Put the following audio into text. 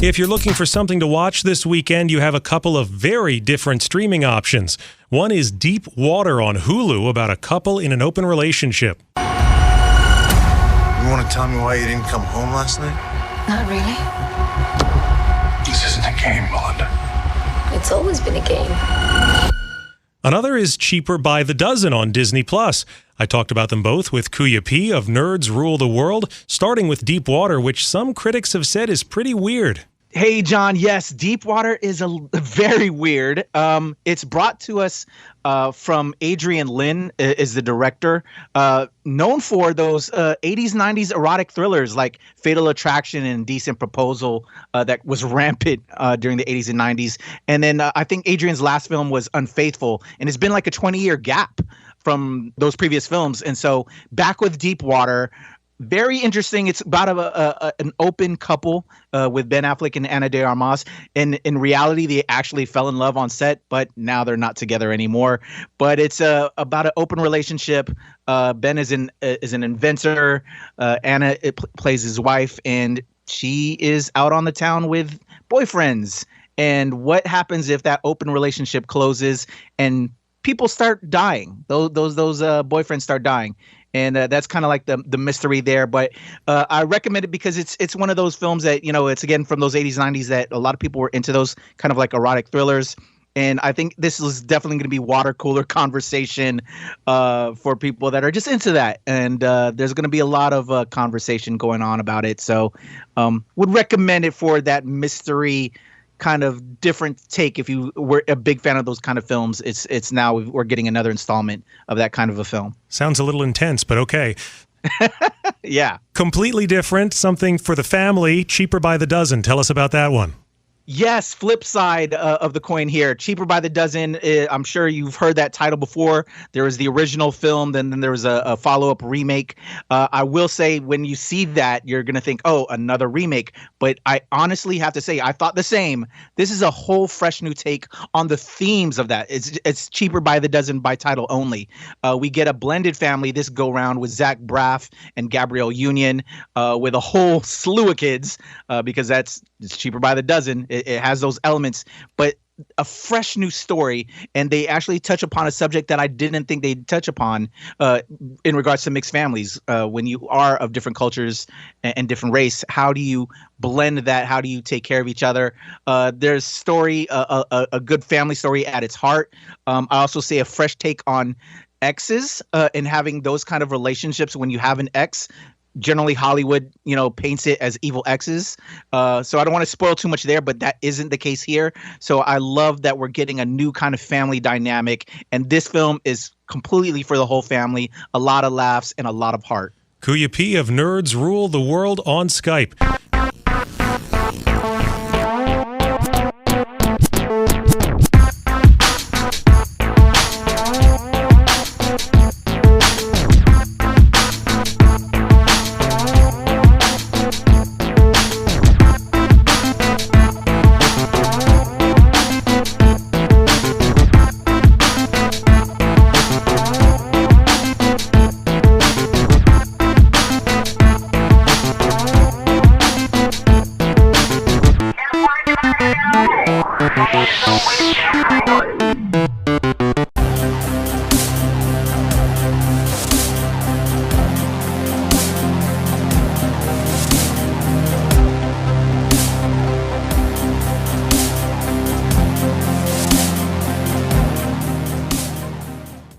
If you're looking for something to watch this weekend, you have a couple of very different streaming options. One is Deep Water on Hulu about a couple in an open relationship. You want to tell me why you didn't come home last night? Not really. This isn't a game, Melinda. It's always been a game. Another is Cheaper by the Dozen on Disney+. I talked about them both with Kuya P of Nerds Rule the World, starting with Deep Water, which some critics have said is pretty weird. Hey, John. Yes, Deep Water is very weird. It's brought to us from Adrian Lin, is the director, known for those 80s, 90s erotic thrillers like Fatal Attraction and Decent Proposal that was rampant during the 80s and 90s. And then I think Adrian's last film was Unfaithful, and it's been like a 20-year gap from those previous films. And so back with Deep Water. Very interesting. It's about an open couple with Ben Affleck and Ana de Armas. And in reality, they actually fell in love on set, but now they're not together anymore. But it's about an open relationship. Ben is an inventor. Anna plays his wife, and she is out on the town with boyfriends. And what happens if that open relationship closes and people start dying? Those boyfriends start dying. And that's kind of like the mystery there. But I recommend it because it's one of those films that, it's again from those 80s, 90s that a lot of people were into those kind of like erotic thrillers. And I think this is definitely going to be water cooler conversation for people that are just into that. And there's going to be a lot of conversation going on about it. So would recommend it for that mystery kind of different take. If you were a big fan of those kind of films, it's now we're getting another installment of that kind of a film. Sounds a little intense, but okay. Yeah. Completely different, something for the family, Cheaper by the Dozen. Tell us about that one. Yes, flip side of the coin here. Cheaper by the Dozen. I'm sure you've heard that title before. There was the original film, then there was a follow-up remake. I will say when you see that, you're going to think, oh, another remake. But I honestly have to say, I thought the same. This is a whole fresh new take on the themes of that. It's Cheaper by the Dozen by title only. We get a blended family this go-round with Zach Braff and Gabrielle Union with a whole slew of kids because it's Cheaper by the Dozen. It has those elements, but a fresh new story. And they actually touch upon a subject that I didn't think they'd touch upon in regards to mixed families. When you are of different cultures and different race, how do you blend that? How do you take care of each other? There's story, a good family story at its heart. I also say a fresh take on exes and having those kind of relationships when you have an ex. Generally, Hollywood, paints it as evil exes. So I don't want to spoil too much there, but that isn't the case here. So I love that we're getting a new kind of family dynamic. And this film is completely for the whole family. A lot of laughs and a lot of heart. Kuya P of Nerds Rule the World on Skype.